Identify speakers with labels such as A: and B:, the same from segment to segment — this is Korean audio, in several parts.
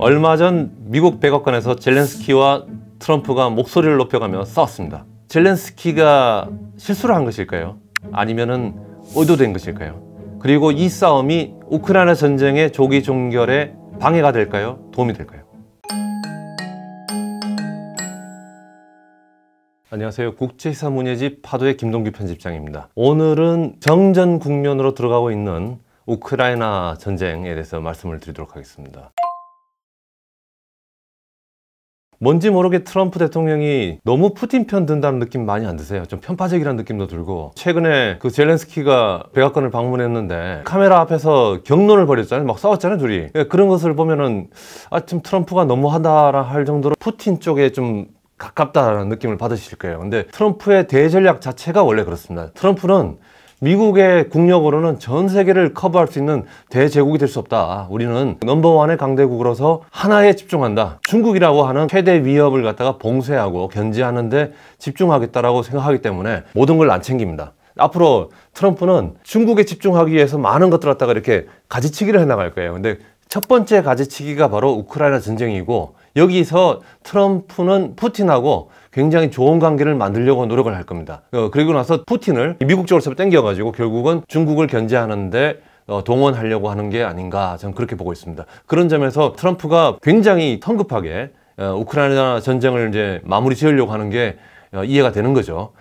A: 얼마 전 미국 백악관에서 젤렌스키와 트럼프가 목소리를 높여가며 싸웠습니다. 젤렌스키가 실수를 한 것일까요? 아니면은 의도된 것일까요? 그리고 이 싸움이 우크라이나 전쟁의 조기 종결에 방해가 될까요? 도움이 될까요? 안녕하세요. 국제시사 문예집 파도의 김동규 편집장입니다. 오늘은 정전 국면으로 들어가고 있는 우크라이나 전쟁에 대해서 말씀을 드리도록 하겠습니다. 뭔지 모르게 트럼프 대통령이 너무 푸틴 편 든다는 느낌 많이 안 드세요? 좀 편파적이라는 느낌도 들고, 최근에 그 젤렌스키가 백악관을 방문했는데 카메라 앞에서 격론을 벌였잖아요. 막 싸웠잖아요, 둘이. 그런 것을 보면은 좀 트럼프가 너무하다 할 정도로 푸틴 쪽에 좀 가깝다라는 느낌을 받으실 거예요. 근데 트럼프의 대전략 자체가 원래 그렇습니다. 트럼프는 미국의 국력으로는 전 세계를 커버할 수 있는 대제국이 될 수 없다. 우리는 넘버원의 강대국으로서 하나에 집중한다. 중국이라고 하는 최대 위협을 갖다가 봉쇄하고 견제하는 데 집중하겠다라고 생각하기 때문에 모든 걸 안 챙깁니다. 앞으로 트럼프는 중국에 집중하기 위해서 많은 것들을 갖다가 이렇게 가지치기를 해나갈 거예요. 근데 첫 번째 가지치기가 바로 우크라이나 전쟁이고, 여기서 트럼프는 푸틴하고 굉장히 좋은 관계를 만들려고 노력을 할 겁니다. 그리고 나서 푸틴을 미국 쪽으로 당겨가지고 결국은 중국을 견제하는데 동원하려고 하는 게 아닌가, 저는 그렇게 보고 있습니다. 그런 점에서 트럼프가 굉장히 성급하게 우크라이나 전쟁을 이제 마무리 지으려고 하는 게 이해가 되는 거죠.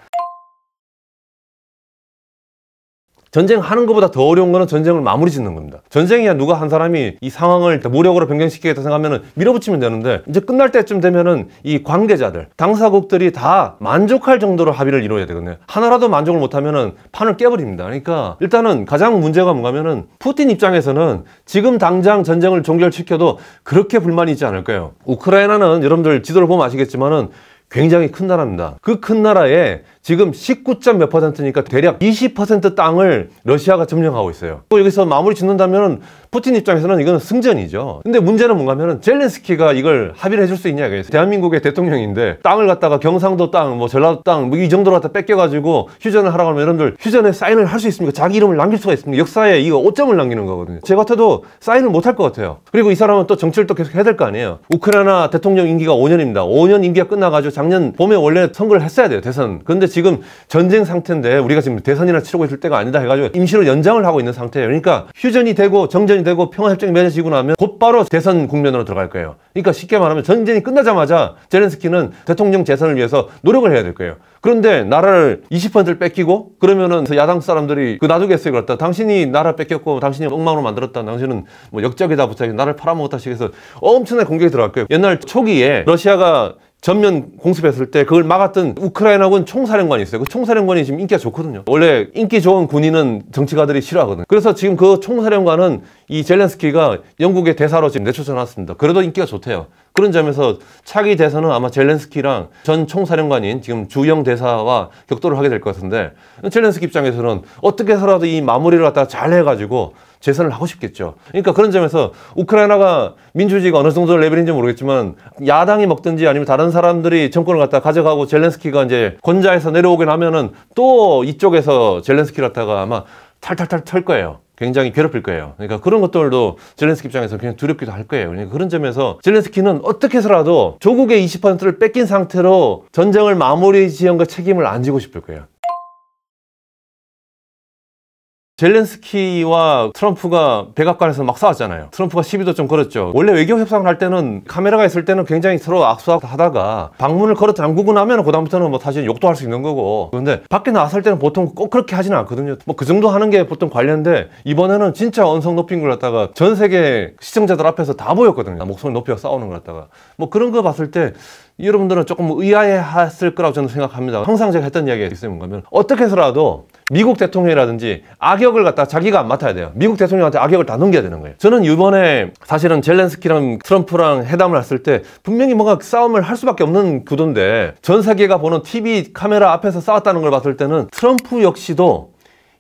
A: 전쟁하는 것보다 더 어려운 거는 전쟁을 마무리 짓는 겁니다. 전쟁이야 누가 한 사람이 이 상황을 무력으로 변경시키겠다 생각하면 밀어붙이면 되는데, 이제 끝날 때쯤 되면은 이 관계자들, 당사국들이 다 만족할 정도로 합의를 이루어야 되거든요. 하나라도 만족을 못하면은 판을 깨버립니다. 그러니까 일단은 가장 문제가 뭔가면은 푸틴 입장에서는 지금 당장 전쟁을 종결시켜도 그렇게 불만이 있지 않을 거예요. 우크라이나는 여러분들 지도를 보면 아시겠지만은 굉장히 큰 나라입니다. 그 큰 나라에 지금 19점 몇 %니까 대략 20% 땅을 러시아가 점령하고 있어요. 또 여기서 마무리 짓는다면 푸틴 입장에서는 이거는 승전이죠. 근데 문제는 뭔가 하면은 젤렌스키가 이걸 합의를 해줄 수 있냐 이거예요. 대한민국의 대통령인데 땅을 갖다가 경상도 땅, 뭐 전라도 땅, 뭐 이 정도로 갖다 뺏겨가지고 휴전을 하라고 하면 여러분들 휴전에 사인을 할 수 있습니까? 자기 이름을 남길 수가 있습니까? 역사에 이거 5점을 남기는 거거든요. 제 같아도 사인을 못 할 것 같아요. 그리고 이 사람은 또 정치를 또 계속 해야 될 거 아니에요. 우크라이나 대통령 임기가 5년입니다. 5년 임기가 끝나가지고 작년 봄에 원래 선거를 했어야 돼요, 대선. 근데 지금 전쟁 상태인데 우리가 지금 대선이나 치르고 있을 때가 아니다 해가지고 임시로 연장을 하고 있는 상태예요. 그러니까 휴전이 되고 정전이 되고 평화협정이 맺어지고 나면 곧바로 대선 국면으로 들어갈 거예요. 그러니까 쉽게 말하면 전쟁이 끝나자마자 젤렌스키는 대통령 재선을 위해서 노력을 해야 될 거예요. 그런데 나라를 20%를 뺏기고 그러면은 야당 사람들이 놔두겠어요. 그렇다. 당신이 나라 뺏겼고 당신이 엉망으로 만들었다. 당신은 뭐 역적이다 부탁해서 나를 팔아먹었다 식해서 엄청나게 공격이 들어갈 거예요. 옛날 초기에 러시아가 전면 공습했을 때 그걸 막았던 우크라이나군 총사령관이 있어요. 그 총사령관이 지금 인기가 좋거든요. 원래 인기 좋은 군인은 정치가들이 싫어하거든요. 그래서 지금 그 총사령관은 이 젤렌스키가 영국의 대사로 지금 내쫓아놨습니다. 그래도 인기가 좋대요. 그런 점에서 차기 대선은 아마 젤렌스키랑 전 총사령관인 지금 주영 대사와 격돌을 하게 될 것 같은데, 젤렌스키 입장에서는 어떻게 해서라도 이 마무리를 갖다가 잘 해가지고 재선을 하고 싶겠죠. 그러니까 그런 점에서 우크라이나가 민주주의가 어느 정도 레벨인지 모르겠지만 야당이 먹든지 아니면 다른 사람들이 정권을 갖다 가져가고 젤렌스키가 이제 권좌에서 내려오긴 하면은 또 이쪽에서 젤렌스키를 갖다가 아마 탈탈탈 털 거예요. 굉장히 괴롭힐 거예요. 그러니까 그런 것들도 젤렌스키 입장에서 그냥 두렵기도 할 거예요. 그러니까 그런 점에서 젤렌스키는 어떻게 해서라도 조국의 20%를 뺏긴 상태로 전쟁을 마무리 지은 것 책임을 안 지고 싶을 거예요. 젤렌스키와 트럼프가 백악관에서 막 싸웠잖아요. 트럼프가 시비도 좀 걸었죠. 원래 외교 협상을 할 때는 카메라가 있을 때는 굉장히 서로 악수하다가 방문을 걸어 잠그고 나면 그다음부터는 뭐 사실 욕도 할 수 있는 거고, 그런데 밖에 나왔을 때는 보통 꼭 그렇게 하지는 않거든요. 뭐 그 정도 하는 게 보통 관례인데 이번에는 진짜 언성 높인 걸 갖다가 전 세계 시청자들 앞에서 다 보였거든요. 목소리 높여 싸우는 걸 갖다가 뭐 그런 거 봤을 때 여러분들은 조금 의아해했을 거라고 저는 생각합니다. 항상 제가 했던 이야기가 있어요. 뭔가면 어떻게 해서라도 미국 대통령이라든지 악역을 갖다가 자기가 안 맡아야 돼요. 미국 대통령한테 악역을 다 넘겨야 되는 거예요. 저는 이번에 사실은 젤렌스키랑 트럼프랑 회담을 했을 때 분명히 뭔가 싸움을 할 수밖에 없는 구도인데, 전 세계가 보는 TV 카메라 앞에서 싸웠다는 걸 봤을 때는 트럼프 역시도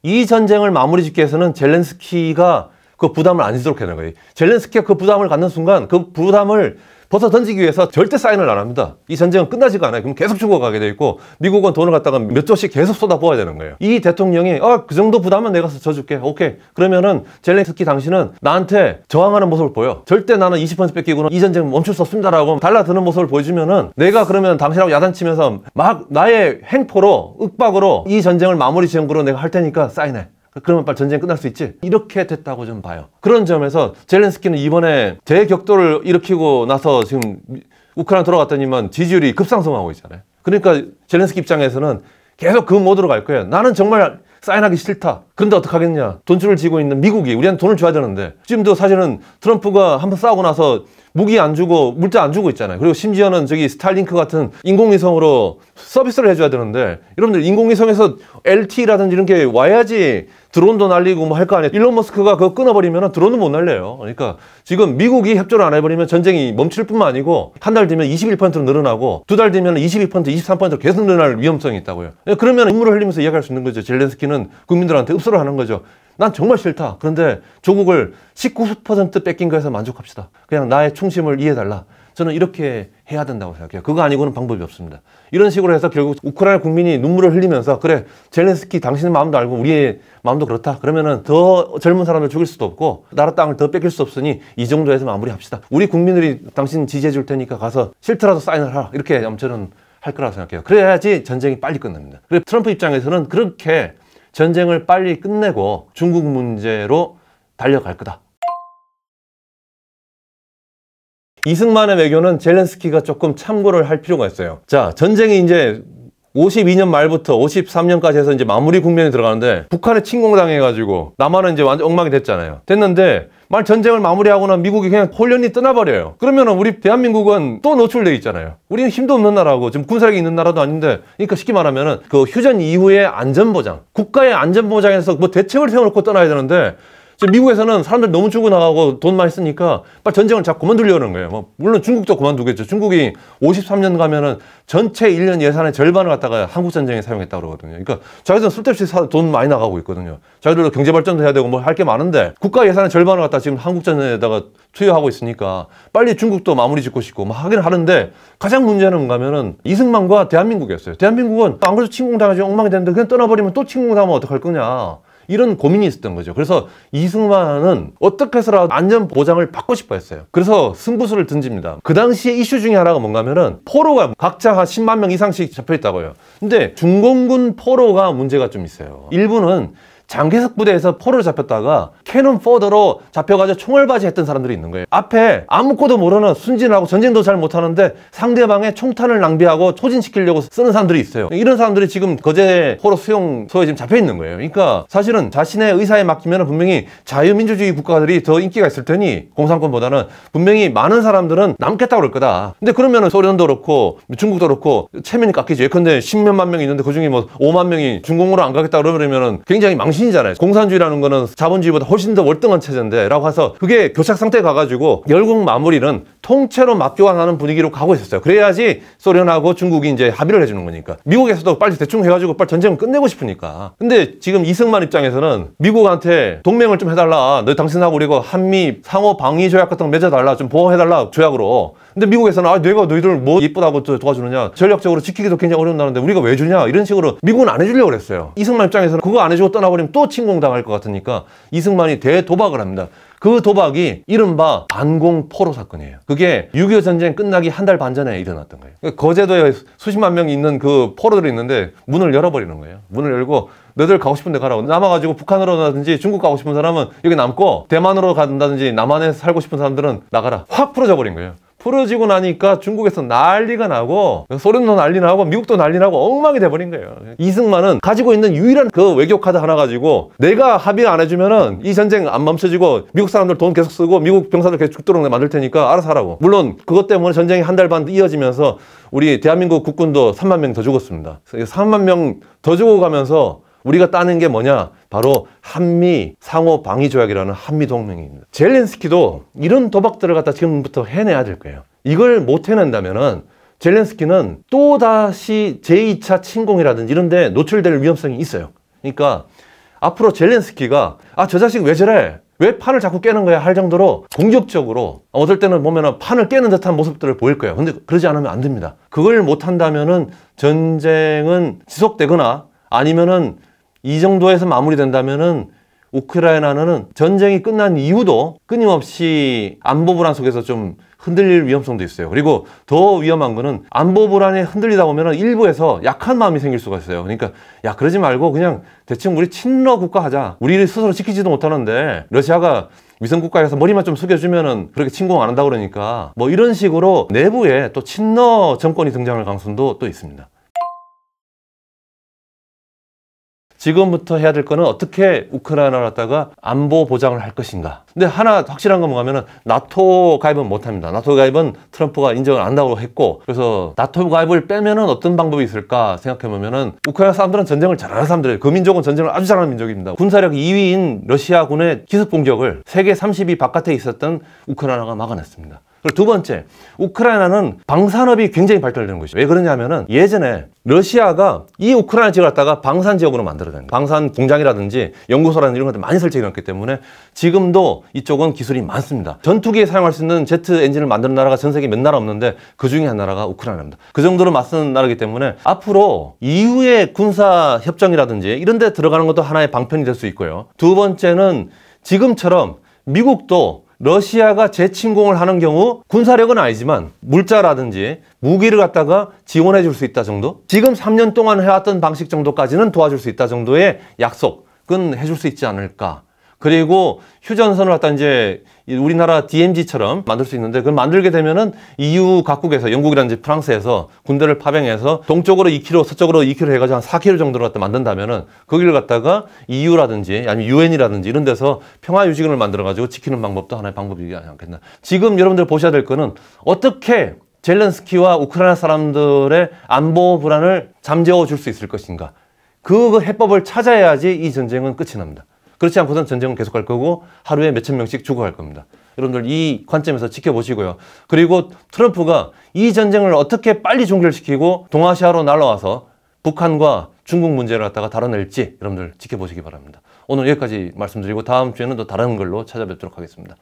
A: 이 전쟁을 마무리 짓기 위해서는 젤렌스키가 그 부담을 안 지도록 해야 되는 거예요. 젤렌스키가 그 부담을 갖는 순간 그 부담을 벗어 던지기 위해서 절대 사인을 안 합니다. 이 전쟁은 끝나지가 않아요. 그럼 계속 죽어가게 돼 있고 미국은 돈을 갖다가 몇 조씩 계속 쏟아부어야 되는 거예요. 이 대통령이 그 정도 부담은 내가 져줄게. 오케이. 그러면은 젤렌스키 당신은 나한테 저항하는 모습을 보여. 절대 나는 20% 뺏기고는 이 전쟁 멈출 수 없습니다라고 달라드는 모습을 보여주면은 내가 그러면 당신하고 야단치면서 막 나의 행포로 윽박으로 이 전쟁을 마무리 지형으로 내가 할 테니까 사인해. 그러면 빨리 전쟁 끝날 수 있지? 이렇게 됐다고 좀 봐요. 그런 점에서 젤렌스키는 이번에 대격돌을 일으키고 나서 지금 우크라이나 돌아갔더니만 지지율이 급상승하고 있잖아요. 그러니까 젤렌스키 입장에서는 계속 그 모드로 갈 거예요. 나는 정말 사인하기 싫다. 그런데 어떡하겠냐. 돈줄을 쥐고 있는 미국이 우리한테 돈을 줘야 되는데 지금도 사실은 트럼프가 한번 싸우고 나서 무기 안 주고 물자 안 주고 있잖아요. 그리고 심지어는 저기 스타링크 같은 인공위성으로 서비스를 해줘야 되는데 여러분들 인공위성에서 LTE라든지 이런 게 와야지 드론도 날리고 뭐 할 거 아니에요. 일론 머스크가 그거 끊어버리면 드론도 못 날려요. 그러니까 지금 미국이 협조를 안 해버리면 전쟁이 멈출 뿐만 아니고 한 달 뒤면 21%로 늘어나고 두 달 뒤면 22%, 23%로 계속 늘어날 위험성이 있다고요. 그러면 눈물을 흘리면서 이야기할 수 있는 거죠. 젤렌스키는 국민들한테 읍소를 하는 거죠. 난 정말 싫다. 그런데 조국을 19% 뺏긴 거에서 만족합시다. 그냥 나의 충심을 이해해달라. 저는 이렇게 해야 된다고 생각해요. 그거 아니고는 방법이 없습니다. 이런 식으로 해서 결국 우크라이나 국민이 눈물을 흘리면서 그래 젤렌스키 당신의 마음도 알고 우리의 마음도 그렇다. 그러면은 더 젊은 사람을 죽일 수도 없고 나라 땅을 더 뺏길 수 없으니 이 정도에서 마무리합시다. 우리 국민들이 당신 지지해 줄 테니까 가서 싫더라도 사인을 하라. 이렇게 저는 할 거라고 생각해요. 그래야지 전쟁이 빨리 끝납니다. 그리고 트럼프 입장에서는 그렇게 전쟁을 빨리 끝내고 중국 문제로 달려갈 거다. 이승만의 외교는 젤렌스키가 조금 참고를 할 필요가 있어요. 자, 전쟁이 이제 52년 말부터 53년까지 해서 이제 마무리 국면에 들어가는데 북한에 침공당해가지고 남한은 이제 완전 엉망이 됐잖아요. 됐는데 만 전쟁을 마무리하고는 미국이 그냥 홀연히 떠나버려요. 그러면 우리 대한민국은 또 노출돼 있잖아요. 우리는 힘도 없는 나라고 지금 군사력이 있는 나라도 아닌데 그러니까 쉽게 말하면은 그 휴전 이후의 안전보장, 국가의 안전보장에서 뭐 대책을 세워놓고 떠나야 되는데 지금 미국에서는 사람들 너무 죽어나가고 돈 많이 쓰니까 빨리 전쟁을 자꾸 그만두려는 거예요. 뭐 물론 중국도 그만두겠죠. 중국이 53년 가면은 전체 1년 예산의 절반을 갖다가 한국 전쟁에 사용했다고 그러거든요. 그러니까 자기들은 쓸데없이 돈 많이 나가고 있거든요. 자기들도 경제 발전도 해야 되고 뭐 할 게 많은데 국가 예산의 절반을 갖다 지금 한국 전쟁에다가 투여하고 있으니까 빨리 중국도 마무리 짓고 싶고 뭐 하긴 하는데 가장 문제는 뭔가면은 이승만과 대한민국이었어요. 대한민국은 안 그래도 침공당하지 엉망이 됐는데 그냥 떠나버리면 또 침공당하면 어떡할 거냐. 이런 고민이 있었던 거죠. 그래서 이승만은 어떻게 해서라도 안전 보장을 받고 싶어 했어요. 그래서 승부수를 던집니다. 그 당시에 이슈 중에 하나가 뭔가면은 포로가 각자 한 10만 명 이상씩 잡혀 있다고요. 근데 중공군 포로가 문제가 좀 있어요. 일부는 장개석 부대에서 포로를 잡혔다가 캐논 포더로 잡혀가지고 총알바지 했던 사람들이 있는 거예요. 앞에 아무것도 모르는 순진하고 전쟁도 잘 못하는데 상대방의 총탄을 낭비하고 초진시키려고 쓰는 사람들이 있어요. 이런 사람들이 지금 거제 포로 수용소에 지금 잡혀 있는 거예요. 그러니까 사실은 자신의 의사에 맡기면 분명히 자유민주주의 국가들이 더 인기가 있을 테니 공산권보다는 분명히 많은 사람들은 남겠다고 그럴 거다. 근데 그러면은 소련도 그렇고 중국도 그렇고 체면이 깎이죠. 예컨대 10몇만 명이 있는데 그중에 뭐 5만 명이 중공으로 안 가겠다 그러면은 굉장히 망신이잖아요. 공산주의라는 거는 자본주의보다 훨씬 더 월등한 체제인데 라고 해서 그게 교착 상태에 가가지고 결국 마무리는 통째로 맞교환하는 분위기로 가고 있었어요. 그래야지 소련하고 중국이 이제 합의를 해주는 거니까. 미국에서도 빨리 대충 해가지고 빨리 전쟁을 끝내고 싶으니까. 근데 지금 이승만 입장에서는 미국한테 동맹을 좀 해달라. 너 당신하고 우리가 한미 상호 방위 조약 같은 거 맺어달라. 좀 보호해달라. 조약으로. 근데 미국에서는 내가 너희들 뭐 이쁘다고 도와주느냐. 전략적으로 지키기도 굉장히 어려운 나라인데 우리가 왜 주냐. 이런 식으로 미국은 안 해주려고 그랬어요. 이승만 입장에서는 그거 안 해주고 떠나버리면 또 침공당할 것 같으니까 이승만이 대도박을 합니다. 그 도박이 이른바 반공포로 사건이에요. 그게 6.25 전쟁 끝나기 한 달 반 전에 일어났던 거예요. 거제도에 수십만 명이 있는 그 포로들이 있는데 문을 열어버리는 거예요. 문을 열고 너희들 가고 싶은 데 가라고. 남아가지고 북한으로든지 중국 가고 싶은 사람은 여기 남고 대만으로 간다든지 남한에 살고 싶은 사람들은 나가라. 확 풀어져 버린 거예요. 풀어지고 나니까 중국에서 난리가 나고 소련도 난리 나고 미국도 난리 나고 엉망이 돼버린 거예요. 이승만은 가지고 있는 유일한 그 외교 카드 하나 가지고 내가 합의 안 해주면은 이 전쟁 안 멈춰지고 미국 사람들 돈 계속 쓰고 미국 병사들 계속 죽도록 만들 테니까 알아서 하라고. 물론 그것 때문에 전쟁이 한 달 반 이어지면서 우리 대한민국 국군도 3만 명 더 죽었습니다. 3만 명 더 죽어가면서 우리가 따는 게 뭐냐? 바로 한미 상호 방위 조약이라는 한미 동맹입니다. 젤렌스키도 이런 도박들을 갖다 지금부터 해내야 될 거예요. 이걸 못 해낸다면은 젤렌스키는 또다시 제2차 침공이라든지 이런 데 노출될 위험성이 있어요. 그러니까 앞으로 젤렌스키가 저 자식 왜 저래? 왜 판을 자꾸 깨는 거야 할 정도로 공격적으로 어떨 때는 보면은 판을 깨는 듯한 모습들을 보일 거예요. 근데 그러지 않으면 안 됩니다. 그걸 못 한다면은 전쟁은 지속되거나 아니면은 이 정도에서 마무리된다면은 우크라이나는 전쟁이 끝난 이후도 끊임없이 안보 불안 속에서 좀 흔들릴 위험성도 있어요. 그리고 더 위험한 거는 안보 불안에 흔들리다 보면 일부에서 약한 마음이 생길 수가 있어요. 그러니까 야 그러지 말고 그냥 대충 우리 친러 국가 하자. 우리를 스스로 지키지도 못하는데 러시아가 위성 국가에서 머리만 좀 숙여주면은 그렇게 침공 안 한다고 그러니까 뭐 이런 식으로 내부에 또 친러 정권이 등장할 가능성도 또 있습니다. 지금부터 해야 될 거는 어떻게 우크라이나를 갖다가 안보 보장을 할 것인가. 근데 하나 확실한 건 뭐냐면은 나토 가입은 못 합니다. 나토 가입은 트럼프가 인정을 안 한다고 했고, 그래서 나토 가입을 빼면은 어떤 방법이 있을까 생각해 보면은 우크라이나 사람들은 전쟁을 잘하는 사람들이에요. 그 민족은 전쟁을 아주 잘하는 민족입니다. 군사력 2위인 러시아군의 기습 공격을 세계 30위 바깥에 있었던 우크라이나가 막아냈습니다. 그리고 두 번째, 우크라이나는 방산업이 굉장히 발달되는 것이죠. 왜 그러냐면은 예전에 러시아가 이 우크라이나 지역을 갖다가 방산 지역으로 만들어낸 거예요. 방산 공장이라든지 연구소라든지 이런 것들 많이 설치해 놨기 때문에 지금도 이쪽은 기술이 많습니다. 전투기에 사용할 수 있는 제트 엔진을 만드는 나라가 전 세계 몇 나라 없는데 그 중에 한 나라가 우크라이나입니다. 그 정도로 맞서는 나라이기 때문에 앞으로 이후의 군사 협정이라든지 이런 데 들어가는 것도 하나의 방편이 될 수 있고요. 두 번째는 지금처럼 미국도 러시아가 재침공을 하는 경우 군사력은 아니지만 물자라든지 무기를 갖다가 지원해 줄 수 있다 정도? 지금 3년 동안 해왔던 방식 정도까지는 도와줄 수 있다 정도의 약속은 해줄 수 있지 않을까. 그리고 휴전선을 갖다 이제 우리나라 DMZ처럼 만들 수 있는데 그걸 만들게 되면은 EU 각국에서 영국이라든지 프랑스에서 군대를 파병해서 동쪽으로 2km, 서쪽으로 2km 해가지고 한 4km 정도로 갖다 만든다면은 거기를 갖다가 EU라든지 아니면 UN이라든지 이런 데서 평화 유지군을 만들어가지고 지키는 방법도 하나의 방법이지 않겠나. 지금 여러분들 보셔야 될 거는 어떻게 젤렌스키와 우크라이나 사람들의 안보 불안을 잠재워 줄 수 있을 것인가. 그 해법을 찾아야지 이 전쟁은 끝이 납니다. 그렇지 않고선 전쟁은 계속할 거고 하루에 몇천 명씩 죽어갈 겁니다. 여러분들 이 관점에서 지켜보시고요. 그리고 트럼프가 이 전쟁을 어떻게 빨리 종결시키고 동아시아로 날아와서 북한과 중국 문제를 갖다가 다뤄낼지 여러분들 지켜보시기 바랍니다. 오늘 여기까지 말씀드리고 다음 주에는 또 다른 걸로 찾아뵙도록 하겠습니다.